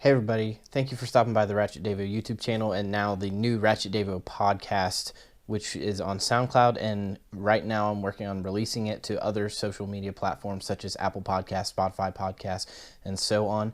Hey everybody, thank you for stopping by the Ratchetdavo YouTube channel and now the new Ratchetdavo Podcast, which is on SoundCloud, and right now I'm working on releasing it to other social media platforms such as Apple Podcasts, Spotify Podcasts, and so on.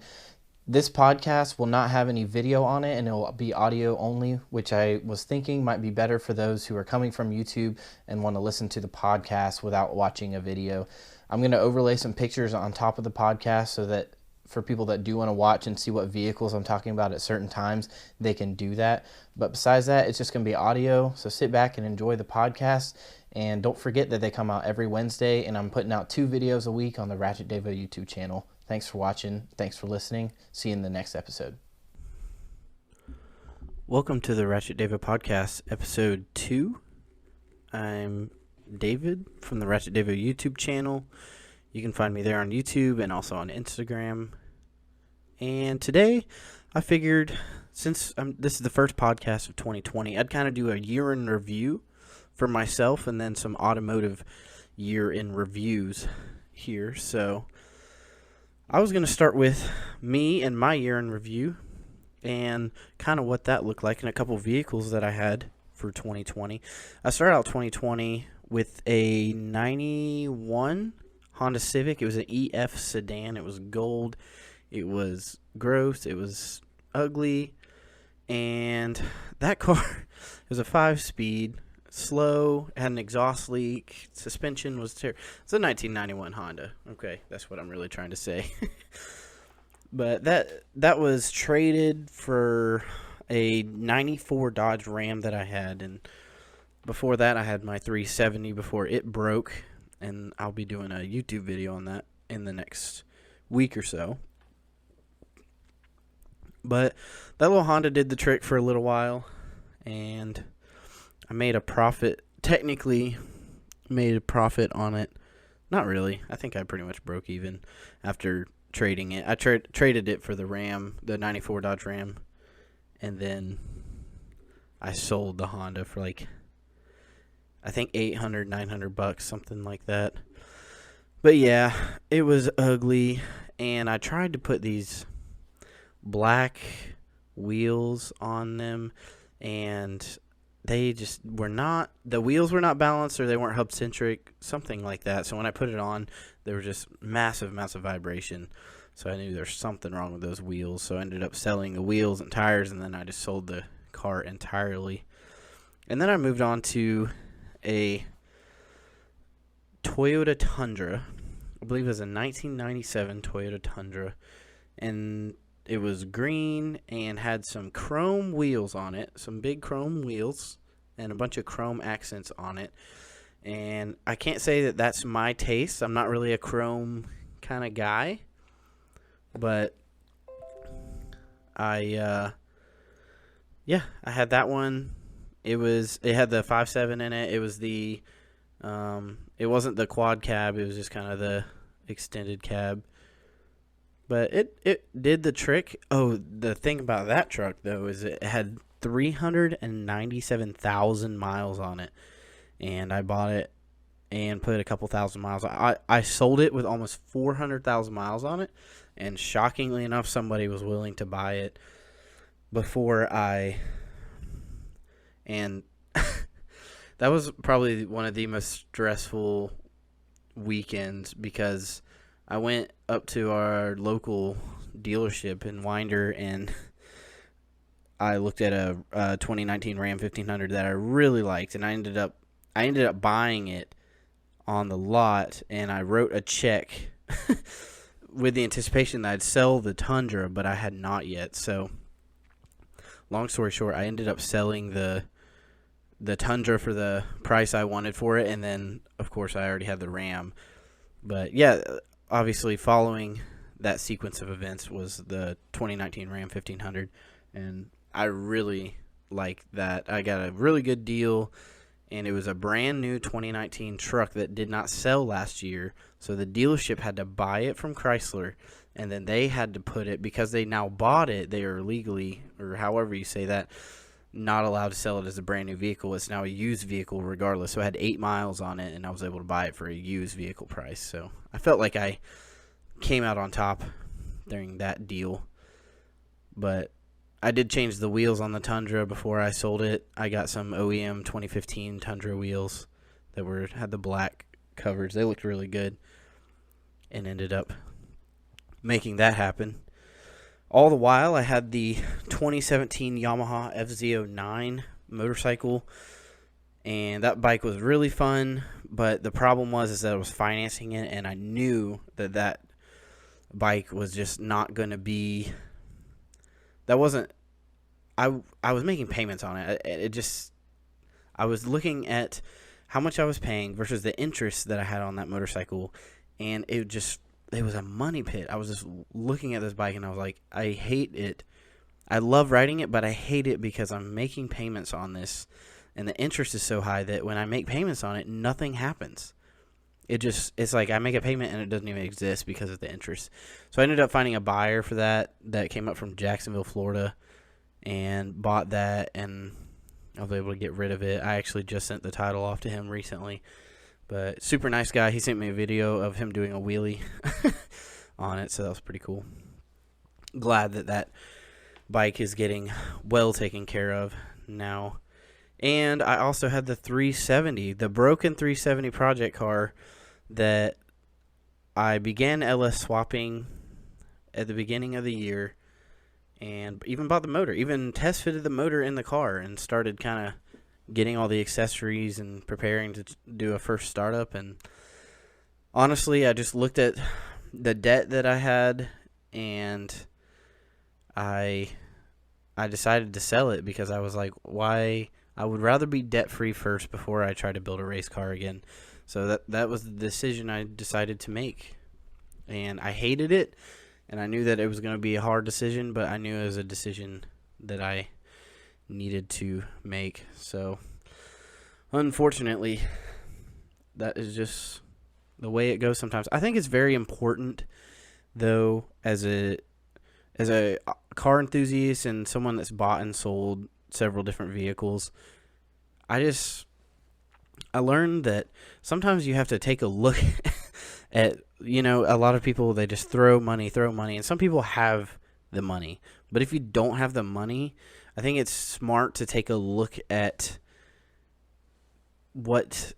This podcast will not have any video on it and it will be audio only, which I was thinking might be better for those who are coming from YouTube and want to listen to the podcast without watching a video. I'm going to overlay some pictures on top of the podcast so that for people that do want to watch and see what vehicles I'm talking about at certain times, they can do that. But besides that, it's just going to be audio. So sit back and enjoy the podcast. And don't forget that they come out every Wednesday, and I'm putting out 2 videos a week on the Ratchetdavo YouTube channel. Thanks for watching. Thanks for listening. See you in the next episode. Welcome to the Ratchetdavo Podcast, episode 2. I'm David from the Ratchetdavo YouTube channel. You can find me there on YouTube and also on Instagram. And today, I figured, since this is the first podcast of 2020, I'd kind of do a year in review for myself and then some automotive year in reviews here. So, I was going to start with me and my year in review and kind of what that looked like and a couple vehicles that I had for 2020. I started out 2020 with a 91 Honda Civic. It was an EF sedan. It was gold. It was gross. It was ugly. And that car, it was a 5-speed, slow, had an exhaust leak. Suspension was terrible. It's a 1991 Honda. Okay, that's what I'm really trying to say. But that was traded for a 94 Dodge Ram that I had. And before that, I had my 370 before it broke. And I'll be doing a YouTube video on that in the next week or so. But that little Honda did the trick for a little while, and I made a profit. Technically, made a profit on it. Not really. I think I pretty much broke even after trading it. I traded it for the Ram, the 94 Dodge Ram, and then I sold the Honda for like, I think $800, $900, something like that. But yeah, it was ugly, and I tried to put these black wheels on them, and they just were not, the wheels were not balanced, or they weren't hub centric, something like that. So when I put it on, there was just massive vibration. So I knew there's something wrong with those wheels. So I ended up selling the wheels and tires, and then I just sold the car entirely. And then I moved on to a Toyota Tundra. I believe it was a 1997 Toyota Tundra, and it was green and had some chrome wheels on it, some big chrome wheels, and a bunch of chrome accents on it. And I can't say that that's my taste. I'm not really a chrome kind of guy, but I had that one. It had the 5.7 in it. It was the it wasn't the quad cab. It was just kind of the extended cab. But it did the trick. Oh, the thing about that truck, though, is it had 397,000 miles on it. And I bought it and put a couple thousand miles. I sold it with almost 400,000 miles on it. And shockingly enough, somebody was willing to buy it before I... And that was probably one of the most stressful weekends, because I went up to our local dealership in Winder, and I looked at a 2019 Ram 1500 that I really liked, and I ended up buying it on the lot, and I wrote a check with the anticipation that I'd sell the Tundra, but I had not yet. So long story short, I ended up selling the Tundra for the price I wanted for it, and then, of course, I already had the Ram. But, yeah, obviously following that sequence of events was the 2019 Ram 1500, and I really like that. I got a really good deal, and it was a brand new 2019 truck that did not sell last year, so the dealership had to buy it from Chrysler, and then they had to put it, because they now bought it, they are legally, or however you say that, not allowed to sell it as a brand new vehicle. It's now a used vehicle regardless. So I had 8 miles on it, and I was able to buy it for a used vehicle price. So I felt like I came out on top during that deal. But I did change the wheels on the Tundra before I sold it. I got some OEM 2015 Tundra wheels that had the black covers. They looked really good, and ended up making that happen. All the while, I had the 2017 Yamaha FZ09 motorcycle, and that bike was really fun, but the problem was that I was financing it, and I knew that bike was just not going to be, that wasn't, I was making payments on it. I was looking at how much I was paying versus the interest that I had on that motorcycle, and it was a money pit. I was just looking at this bike, and I was like, I hate it. I love riding it, but I hate it because I'm making payments on this, and the interest is so high that when I make payments on it, nothing happens. It's like I make a payment, and it doesn't even exist because of the interest. So I ended up finding a buyer for that came up from Jacksonville, Florida, and bought that, and I was able to get rid of it. I actually just sent the title off to him recently. But super nice guy. He sent me a video of him doing a wheelie on it, so that was pretty cool. Glad that bike is getting well taken care of now. And I also had the 370, the broken 370 project car that I began LS swapping at the beginning of the year, and even bought the motor, even test fitted the motor in the car, and started kind of getting all the accessories and preparing to do a first startup. And honestly, I just looked at the debt that I had, and I decided to sell it because I was like, why? I would rather be debt free first before I try to build a race car again. So that was the decision I decided to make, and I hated it, and I knew that it was going to be a hard decision, but I knew it was a decision that I needed to make. So unfortunately, that is just the way it goes sometimes. I think it's very important, though, as a car enthusiast and someone that's bought and sold several different vehicles, I learned that sometimes you have to take a look at, a lot of people, they just throw money, and some people have the money. But if you don't have the money, I think it's smart to take a look at what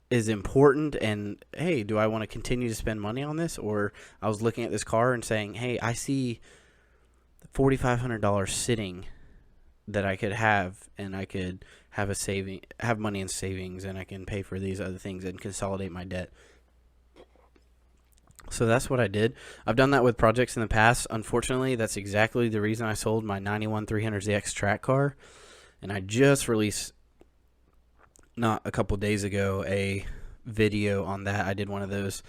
is important, and hey, do I want to continue to spend money on this? Or I was looking at this car and saying, hey, I see $4,500 sitting that I could have, and I could have money in savings, and I can pay for these other things and consolidate my debt. So that's what I did. I've done that with projects in the past. Unfortunately, that's exactly the reason I sold my 91 300ZX track car. And I just released, not a couple days ago, a video on that. I did one of those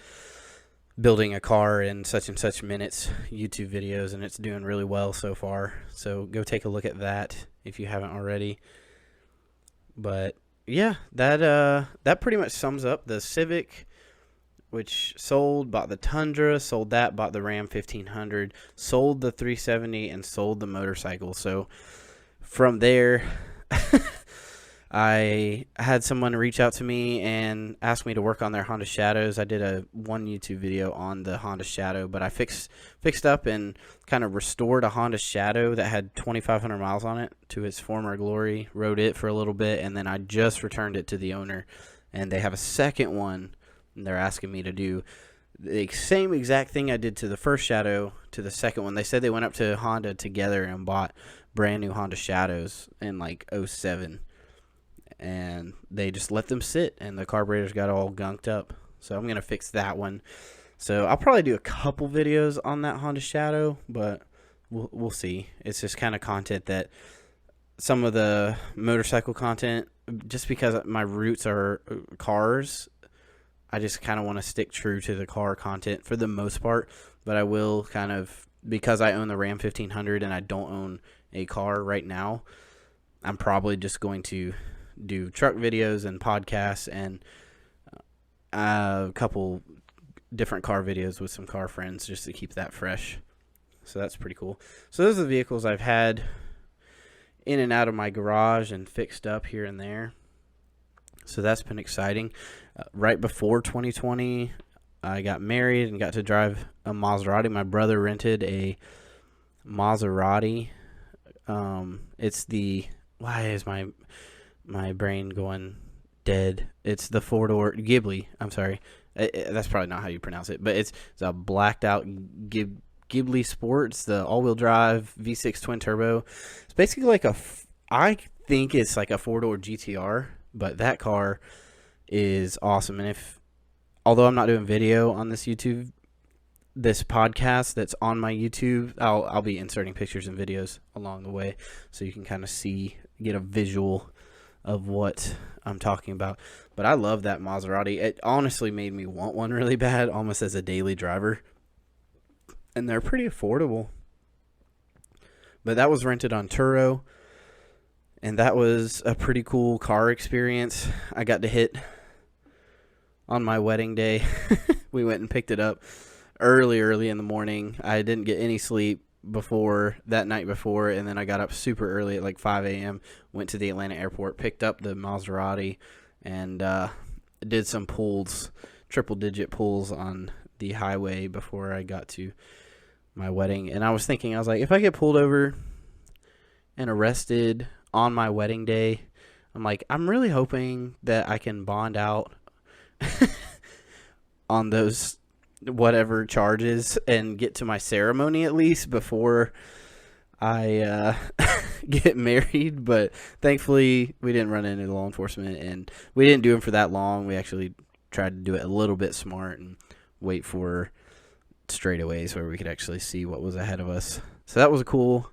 building a car in such and such minutes YouTube videos, and it's doing really well so far. So go take a look at that if you haven't already. But yeah, that pretty much sums up the Civic, which sold, bought the Tundra, sold that, bought the Ram 1500, sold the 370, and sold the motorcycle. So from there, I had someone reach out to me and ask me to work on their Honda Shadows. I did one YouTube video on the Honda Shadow, but I fixed up and kind of restored a Honda Shadow that had 2,500 miles on it to its former glory, rode it for a little bit, and then I just returned it to the owner. And they have a second one, and they're asking me to do the same exact thing I did to the first Shadow to the second one. They said they went up to Honda together and bought brand new Honda Shadows in like 07. And they just let them sit, and the carburetors got all gunked up. So I'm going to fix that one. So I'll probably do a couple videos on that Honda Shadow, but we'll see. It's just kind of content that some of the motorcycle content, just because my roots are cars, I just kind of want to stick true to the car content for the most part. But I will kind of, because I own the Ram 1500 and I don't own a car right now, I'm probably just going to do truck videos and podcasts and a couple different car videos with some car friends just to keep that fresh. So that's pretty cool. So those are the vehicles I've had in and out of my garage and fixed up here and there. So that's been exciting. Right before 2020, I got married and got to drive a Maserati. My brother rented a Maserati. It's the, why is my brain going dead? It's the four-door Ghibli. I'm sorry. That's probably not how you pronounce it, but it's a blacked out Ghibli Sports, the all-wheel drive V6 twin turbo. It's basically like I think it's like a four-door GTR, but that car is awesome. And although I'm not doing video on this podcast that's on my YouTube, I'll be inserting pictures and videos along the way, so you can kind of get a visual of what I'm talking about. But I love that Maserati. It honestly made me want one really bad, almost as a daily driver. And they're pretty affordable. But that was rented on Turo, and that was a pretty cool car experience. I got to hit on my wedding day. We went and picked it up early in the morning. I didn't get any sleep that night before, and then I got up super early at like 5 a.m., went to the Atlanta airport, picked up the Maserati, and did some triple-digit pulls on the highway before I got to my wedding. And I was like, if I get pulled over and arrested on my wedding day, I'm like, I'm really hoping that I can bond out on those whatever charges and get to my ceremony at least before I get married. But thankfully we didn't run into law enforcement, and we didn't do them for that long. We actually tried to do it a little bit smart and wait for straightaways where we could actually see what was ahead of us. So that was a cool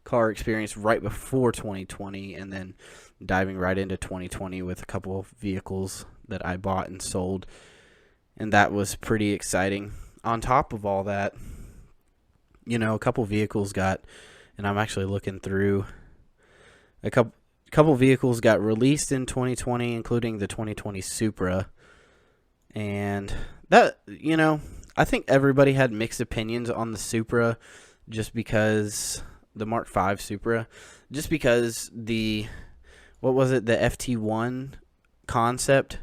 car experience right before 2020, and then diving right into 2020 with a couple of vehicles that I bought and sold. And that was pretty exciting. On top of all that, a couple vehicles and I'm actually looking through, a couple vehicles got released in 2020, including the 2020 Supra. And that, I think everybody had mixed opinions on the Supra, just because the Mark V Supra, just because the FT1 concept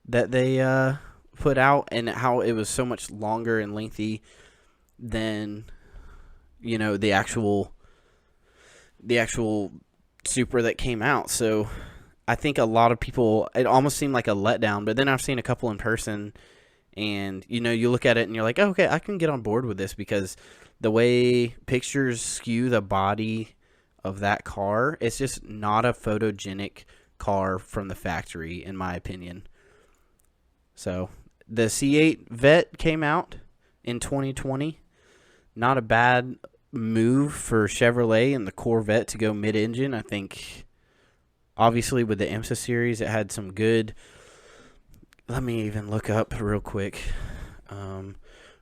that they put out, and how it was so much longer and lengthy than the actual Supra that came out. So I think a lot of people, it almost seemed like a letdown. But then I've seen a couple in person, and you look at it and you're like, oh, okay, I can get on board with this, because the way pictures skew the body of that car, it's just not a photogenic car from the factory, in my opinion. So the C8 Vet came out in 2020. Not a bad move for Chevrolet and the Corvette to go mid-engine. I think, obviously, with the IMSA series, it had some good... Let me even look up real quick.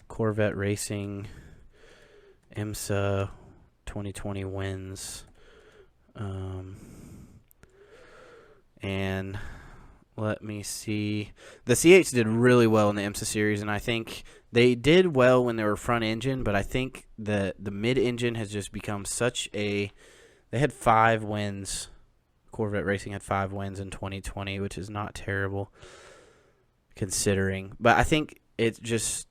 Corvette Racing, IMSA 2020 wins. And let me see. The C8s did really well in the IMSA series, and I think they did well when they were front engine, but I think the mid-engine has just become such a... They had 5 wins. Corvette Racing had 5 wins in 2020, which is not terrible considering. But I think it's just...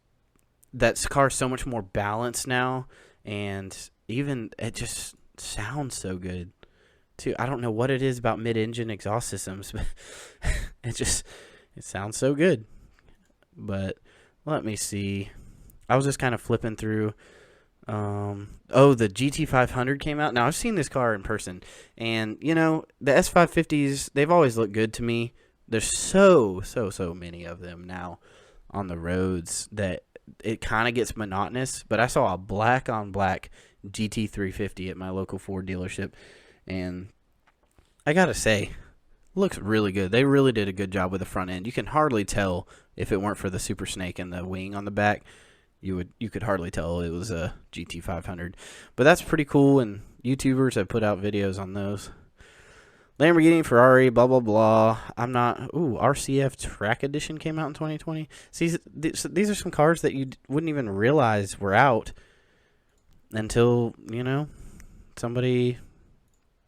That car's so much more balanced now, and even it just sounds so good too. I don't know what it is about mid-engine exhaust systems, but it sounds so good. But let me see. I was just kind of flipping through. The GT500 came out. Now, I've seen this car in person, and the S550s, they've always looked good to me. There's so many of them now on the roads that it kind of gets monotonous. But I saw a black on black GT350 at my local Ford dealership, and I gotta say, it looks really good. They really did a good job with the front end. You can hardly tell, if it weren't for the Super Snake and the wing on the back, you could hardly tell it was a GT500. But that's pretty cool, and YouTubers have put out videos on those. Lamborghini, Ferrari, blah, blah, blah. RCF Track Edition came out in 2020. See, these are some cars that you wouldn't even realize were out until, somebody...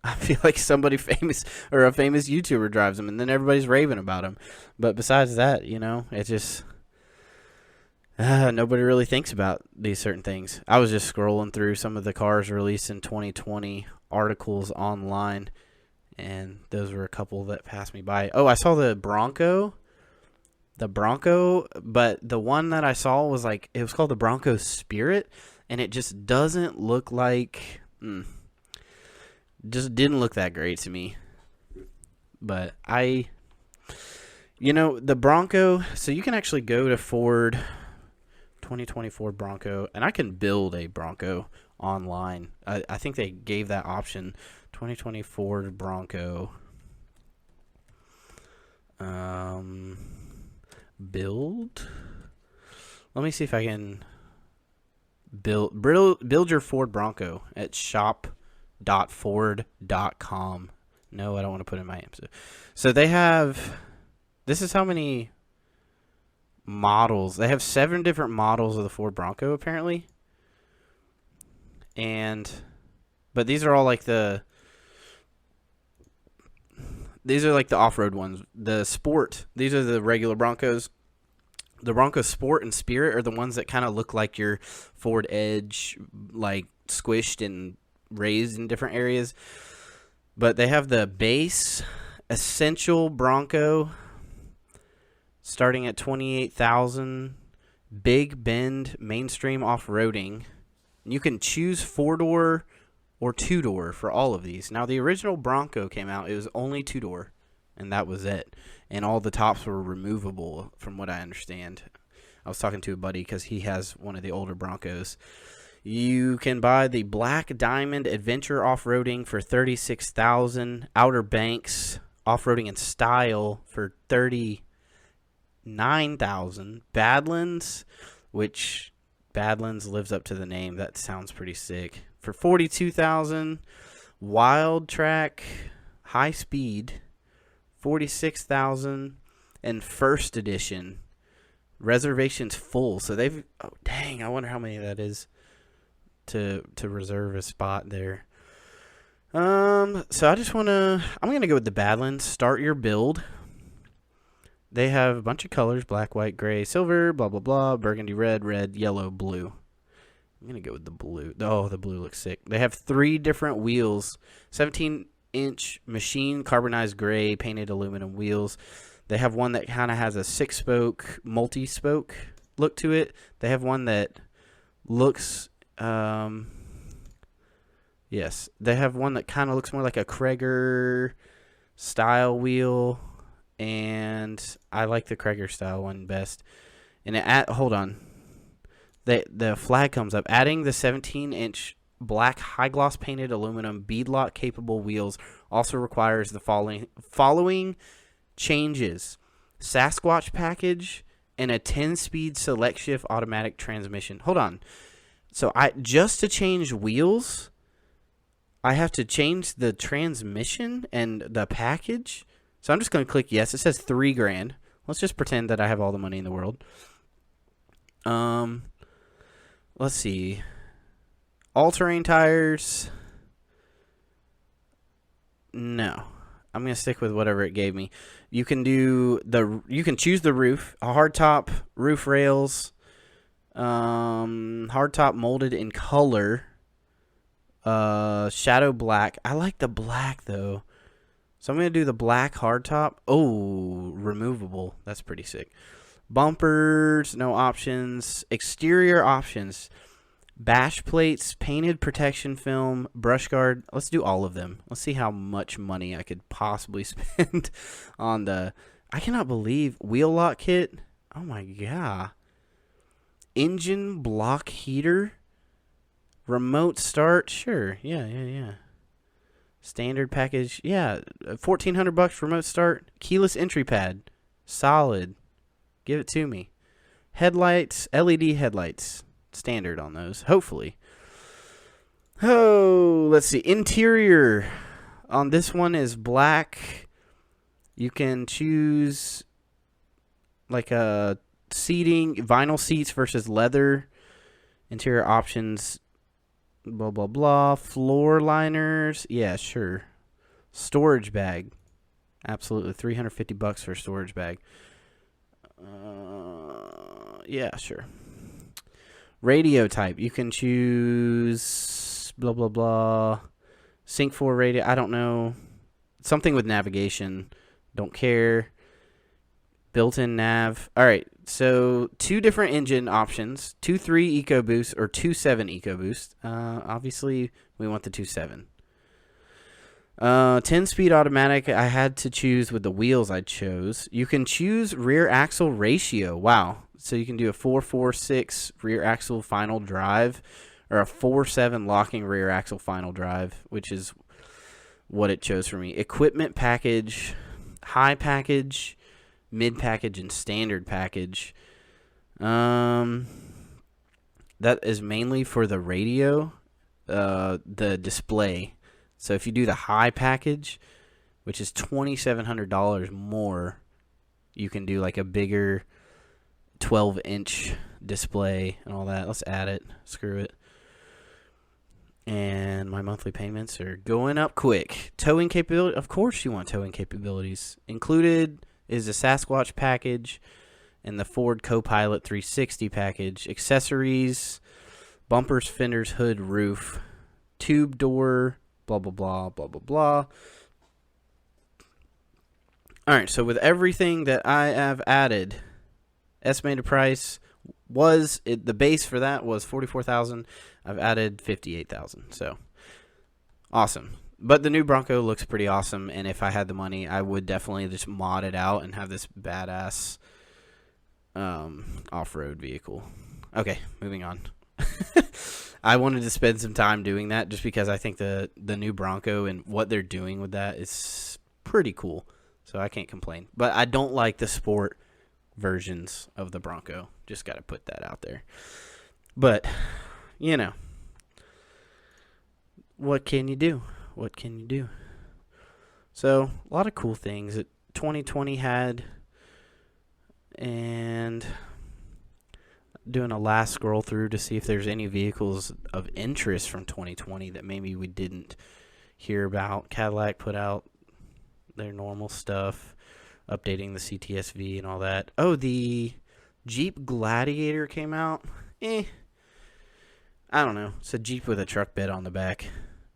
I feel like somebody famous or a famous YouTuber drives them, and then everybody's raving about them. But besides that, nobody really thinks about these certain things. I was just scrolling through some of the cars released in 2020 articles online, and those were a couple that passed me by. Oh, I saw the Bronco. But the one that I saw was like, it was called the Bronco Spirit, and it just doesn't look like, just didn't look that great to me. But the Bronco, so you can actually go to Ford, 2020 Ford Bronco, and I can build a Bronco online. I think they gave that option, 2020 Ford Bronco. Build. Let me see if I can build your Ford Bronco at shop.ford.com. No, I don't want to put in my name. So they have, this is how many models. They have 7 different models of the Ford Bronco apparently. But these are all like these are like the off-road ones. The Sport, these are the regular Broncos. The Bronco Sport and Spirit are the ones that kind of look like your Ford Edge, like squished and raised in different areas. But they have the base Essential Bronco starting at $28,000. Big Bend Mainstream Off-Roading. You can choose 4-door or 2-door for all of these. Now, the original Bronco came out, it was only 2-door, and that was it. And all the tops were removable, from what I understand. I was talking to a buddy because he has one of the older Broncos. You can buy the Black Diamond Adventure Off-Roading for $36,000. Outer Banks Off-Roading in Style for $39,000. Badlands, which Badlands lives up to the name. That sounds pretty sick. For $42,000. Wild Track High Speed, $46,000. And First Edition, reservations full. So they've, oh dang, I wonder how many that is to reserve a spot there. So I'm gonna go with the Badlands. Start your build. They have a bunch of colors: black, white, gray, silver, blah blah blah, burgundy, red, yellow, blue. I'm going to go with the blue. Oh, the blue looks sick. They have 3 different wheels. 17-inch machine carbonized gray painted aluminum wheels. They have one that kind of has a 6-spoke, multi-spoke look to it. They have one that looks, yes. They have one that kind of looks more like a Krager style wheel. And I like the Krager style one best. And hold on. The flag comes up. Adding the 17-inch black high-gloss painted aluminum beadlock capable wheels also requires the following changes: Sasquatch package and a 10-speed select shift automatic transmission. Hold on. So just to change wheels, I have to change the transmission and the package. So I'm just going to click yes. It says $3,000. Let's just pretend that I have all the money in the world. Let's see. All-terrain tires. No. I'm going to stick with whatever it gave me. You can choose the roof. A hardtop roof rails. Hardtop molded in color. Shadow black. I like the black though. So I'm going to do the black hardtop. Oh, removable. That's pretty sick. Bumpers, no options. Exterior options: bash plates, painted protection film, brush guard. Let's do all of them. Let's see how much money I could possibly spend on the... I cannot believe wheel lock kit. Oh my god. Engine block heater. Remote start. Sure. Yeah. Standard package. Yeah. $1,400 remote start. Keyless entry pad. Solid. Give it to me. Headlights, LED headlights. Standard on those, hopefully. Oh, let's see. Interior on this one is black. You can choose like a seating, vinyl seats versus leather. Interior options, blah, blah, blah. Floor liners. Yeah, sure. Storage bag. Absolutely. $350 for a storage bag. Yeah, sure. Radio type. You can choose blah, blah, blah. Sync 4 radio. I don't know. Something with navigation. Don't care. Built-in nav. All right. So 2 different engine options. 2.3 EcoBoost or 2.7 EcoBoost. Obviously, we want the 2.7. 10-speed automatic. I had to choose with the wheels I chose. You can choose rear axle ratio. Wow. So you can do a 4.46 rear axle final drive or a 4.7 locking rear axle final drive, which is what it chose for me. Equipment package, high package, mid package, and standard package. That is mainly for the radio, the display. So if you do the high package, which is $2,700 more, you can do like a bigger 12-inch display and all that. Let's add it. Screw it. And my monthly payments are going up quick. Towing capability. Of course you want towing capabilities. Included is a Sasquatch package and the Ford Copilot 360 package. Accessories, bumpers, fenders, hood, roof, tube door, blah, blah, blah, blah, blah, blah. All right, so with everything that I have added, estimated price was, the base for that was $44,000. I've added $58,000, so awesome. But the new Bronco looks pretty awesome, and if I had the money, I would definitely just mod it out and have this badass off-road vehicle. Okay, moving on. I wanted to spend some time doing that just because I think the new Bronco and what they're doing with that is pretty cool. So I can't complain. But I don't like the sport versions of the Bronco. Just got to put that out there. But, you know, what can you do? What can you do? So, a lot of cool things that 2020 had. And doing a last scroll through to see if there's any vehicles of interest from 2020 that maybe we didn't hear about. Cadillac put out their normal stuff, updating the CTSV and all that. Oh, the Jeep Gladiator came out. I don't know. It's a Jeep with a truck bed on the back.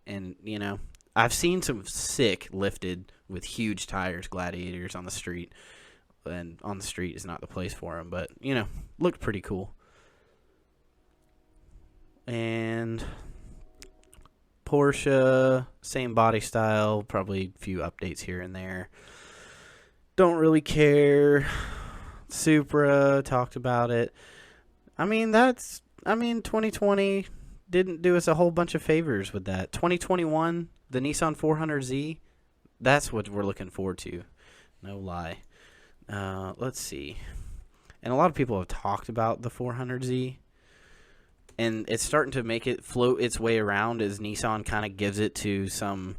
And, you know, I've seen some sick lifted with huge tires Gladiators on the street. And on the street is not the place for them. But, you know, looked pretty cool. And Porsche, same body style, probably a few updates here and there. Don't really care. Supra, talked about it. I mean, 2020 didn't do us a whole bunch of favors with that. 2021, the Nissan 400Z, that's what we're looking forward to. No lie. Let's see. And a lot of people have talked about the 400Z. And it's starting to make it float its way around as Nissan kind of gives it to some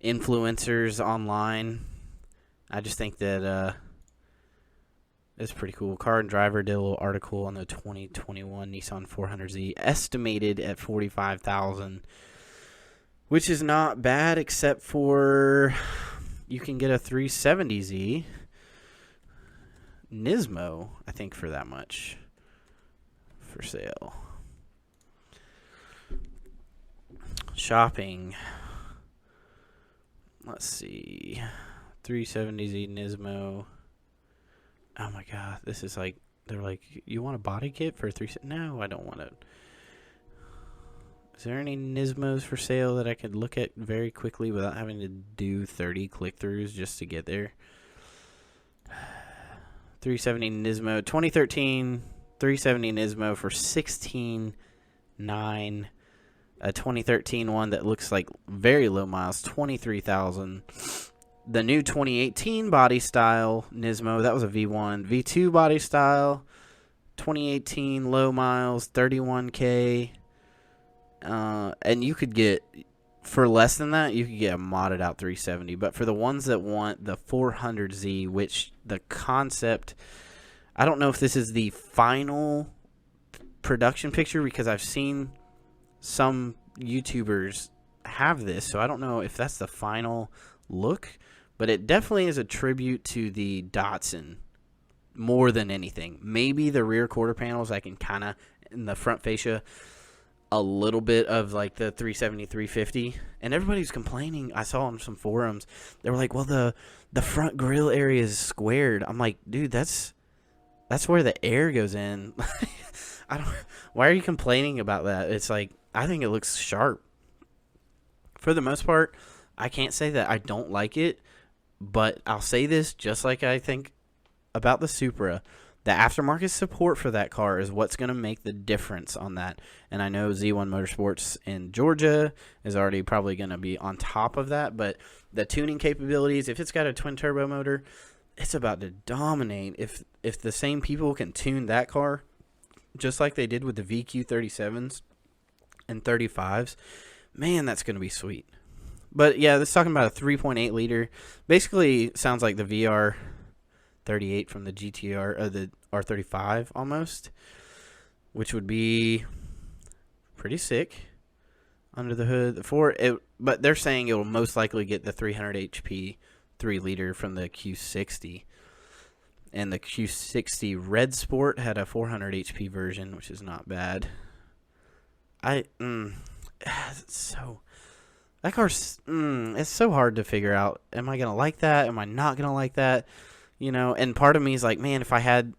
influencers online. I just think that it's pretty cool. Car and Driver did a little article on the 2021 Nissan 400Z, estimated at $45,000, which is not bad, except for you can get a 370Z Nismo, I think, for that much for sale. Shopping. Let's see. 370Z Nismo. Oh my god, this is like, they're like, you want a body kit for a 370? No, I don't want it. Is there any Nismos for sale that I could look at very quickly without having to do 30 click-throughs just to get there? 370 Nismo, 2013 370 Nismo for $16,900. A 2013 one that looks like very low miles, $23,000. The new 2018 body style Nismo, that was a V1. V2 body style, 2018 low miles, $31,000. And you could get, for less than that, you could get a modded out 370. But for the ones that want the 400Z, which the concept, I don't know if this is the final production picture because I've seen some YouTubers have this, so I don't know if that's the final look, but it definitely is a tribute to the Datsun more than anything. Maybe the rear quarter panels I can kind of in the front fascia, a little bit of like the 370, 350, and everybody's complaining. I saw on some forums, they were like, well, the front grill area is squared. I'm like, dude, that's where the air goes in. Why are you complaining about that? It's like, I think it looks sharp. For the most part, I can't say that I don't like it, but I'll say this just like I think about the Supra. The aftermarket support for that car is what's going to make the difference on that. And I know Z1 Motorsports in Georgia is already probably going to be on top of that. But the tuning capabilities, if it's got a twin-turbo motor, it's about to dominate. If the same people can tune that car, just like they did with the VQ37s and 35s, man, that's going to be sweet. But, yeah, this is talking about a 3.8 liter. Basically, sounds like the VR38 from the GTR, the R35 almost, which would be pretty sick under the hood. But they're saying it will most likely get the 300 HP 3 liter from the Q60. And the Q60 Red Sport had a 400 HP version, which is not bad. That car's, it's so hard to figure out. Am I going to like that? Am I not going to like that? You know, and part of me is like, man, if I had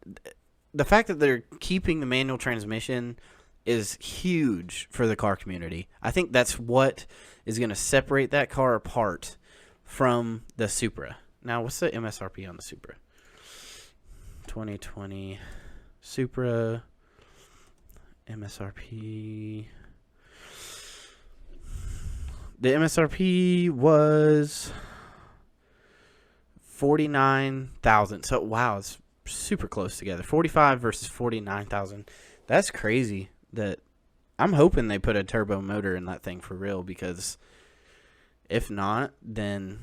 the fact that they're keeping the manual transmission is huge for the car community. I think that's what is going to separate that car apart from the Supra. Now, what's the MSRP on the Supra? 2020 Supra MSRP. The MSRP was 49,000. So wow, it's super close together. 45 versus 49,000. That's crazy. That I'm hoping they put a turbo motor in that thing for real, because if not, then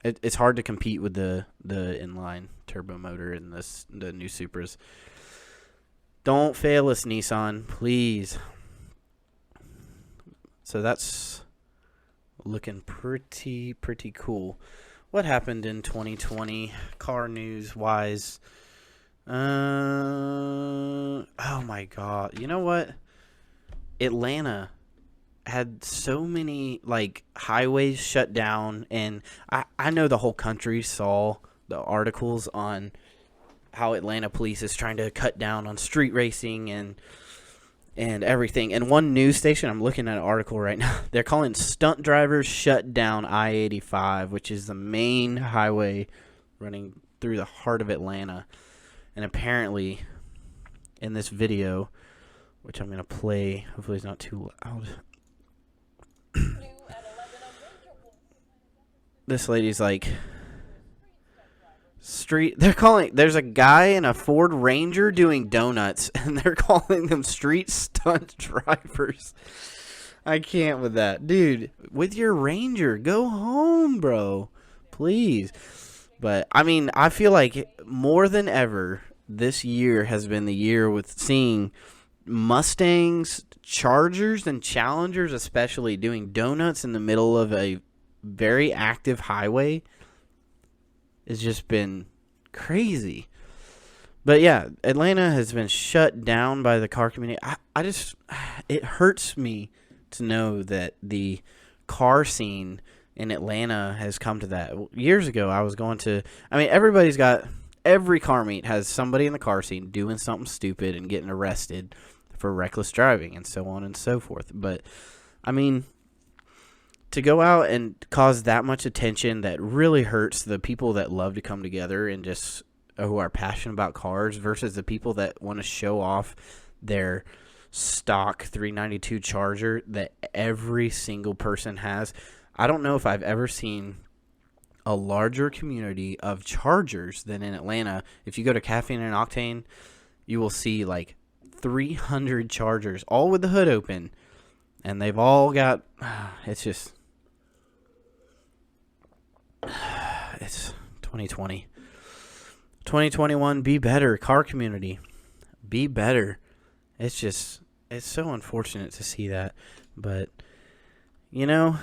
it's hard to compete with the inline turbo motor in the new Supras. Don't fail us, Nissan, please. So that's looking pretty cool. What happened in 2020 car news wise? Oh my god. You know what? Atlanta had so many like highways shut down, and I know the whole country saw the articles on how Atlanta police is trying to cut down on street racing and everything. And one news station, I'm looking at an article right now, they're calling stunt drivers shut down I-85, which is the main highway running through the heart of Atlanta. And apparently, in this video, which I'm going to play, hopefully it's not too loud, this lady's like, there's a guy in a Ford Ranger doing donuts, and they're calling them street stunt drivers. I can't with that. Dude, with your Ranger, go home, bro. Please. But, I mean, I feel like more than ever, this year has been the year with seeing Mustangs, Chargers, and Challengers especially doing donuts in the middle of a very active highway. It's just been crazy. But yeah, Atlanta has been shut down by the car community. It hurts me to know that the car scene in Atlanta has come to that. Years ago, I was going to, every car meet has somebody in the car scene doing something stupid and getting arrested for reckless driving and so on and so forth. But, I mean, to go out and cause that much attention that really hurts the people that love to come together and just who are passionate about cars versus the people that want to show off their stock 392 Charger that every single person has. I don't know if I've ever seen a larger community of Chargers than in Atlanta. If you go to Caffeine and Octane, you will see like 300 Chargers, all with the hood open. And they've all got, it's 2020. 2021, be better, car community. Be better. It's so unfortunate to see that. But, you know,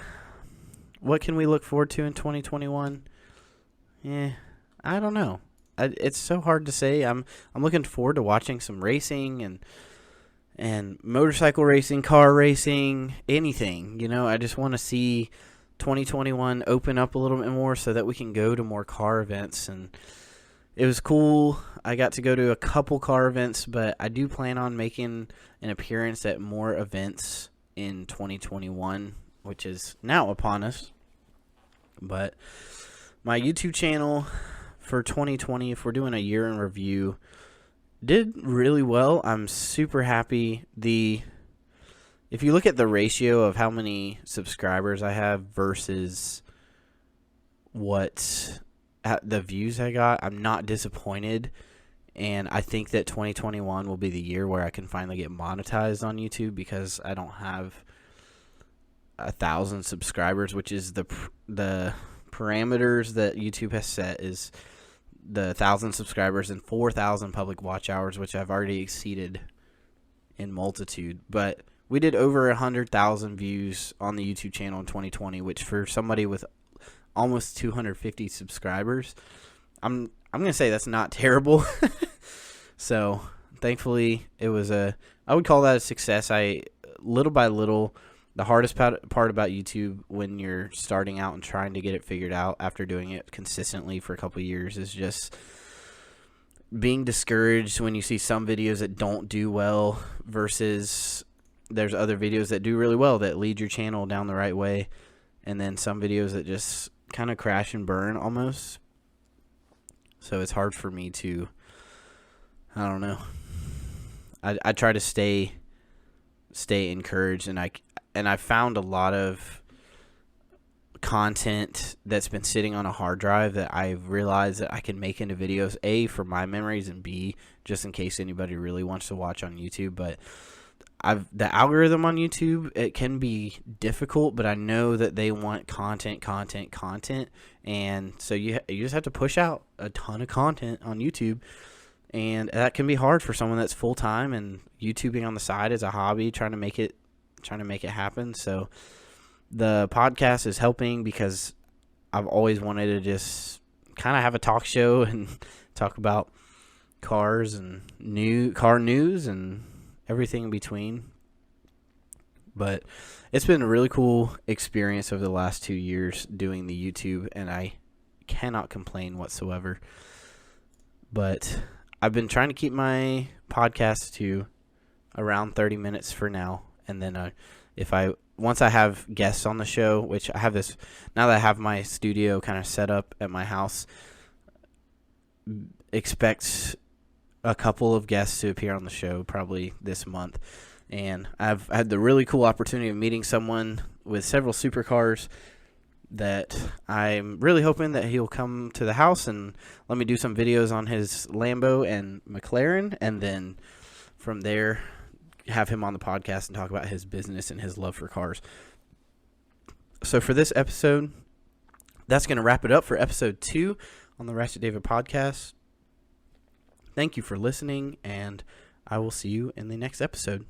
what can we look forward to in 2021? I don't know. it's so hard to say. I'm looking forward to watching some racing and motorcycle racing, car racing, anything. I just want to see 2021 open up a little bit more so that we can go to more car events. And it was cool. I got to go to a couple car events, but I do plan on making an appearance at more events in 2021, which is now upon us. But my YouTube channel for 2020, if we're doing a year in review, did really well. I'm super happy. If you look at the ratio of how many subscribers I have versus what the views I got, I'm not disappointed. And I think that 2021 will be the year where I can finally get monetized on YouTube, because I don't have 1,000 subscribers, which is the parameters that YouTube has set, is the 1,000 subscribers and 4,000 public watch hours, which I've already exceeded in multitude. But we did over 100,000 views on the YouTube channel in 2020, which for somebody with almost 250 subscribers, I'm going to say that's not terrible. So thankfully it was I would call that a success. Little by little, the hardest part about YouTube when you're starting out and trying to get it figured out after doing it consistently for a couple of years is just being discouraged when you see some videos that don't do well versus there's other videos that do really well that lead your channel down the right way, and then some videos that just kind of crash and burn almost. So it's hard for me to, I don't know. I try to stay encouraged, and I found a lot of content that's been sitting on a hard drive that I've realized that I can make into videos, A, for my memories, and B, just in case anybody really wants to watch on YouTube. But the algorithm on YouTube, it can be difficult, but I know that they want content, and so you just have to push out a ton of content on YouTube, and that can be hard for someone that's full time and YouTubing on the side as a hobby, trying to make it happen. So the podcast is helping, because I've always wanted to just kind of have a talk show and talk about cars and car news and everything in between. But it's been a really cool experience over the last 2 years doing the YouTube, and I cannot complain whatsoever. But I've been trying to keep my podcast to around 30 minutes for now, and then once I have guests on the show, which I have this now that I have my studio kind of set up at my house, expect a couple of guests to appear on the show probably this month. And I've had the really cool opportunity of meeting someone with several supercars that I'm really hoping that he'll come to the house and let me do some videos on his Lambo and McLaren, and then from there have him on the podcast and talk about his business and his love for cars. So for this episode, that's going to wrap it up for episode 2 on the Ratchetdavo Podcast. Thank you for listening, and I will see you in the next episode.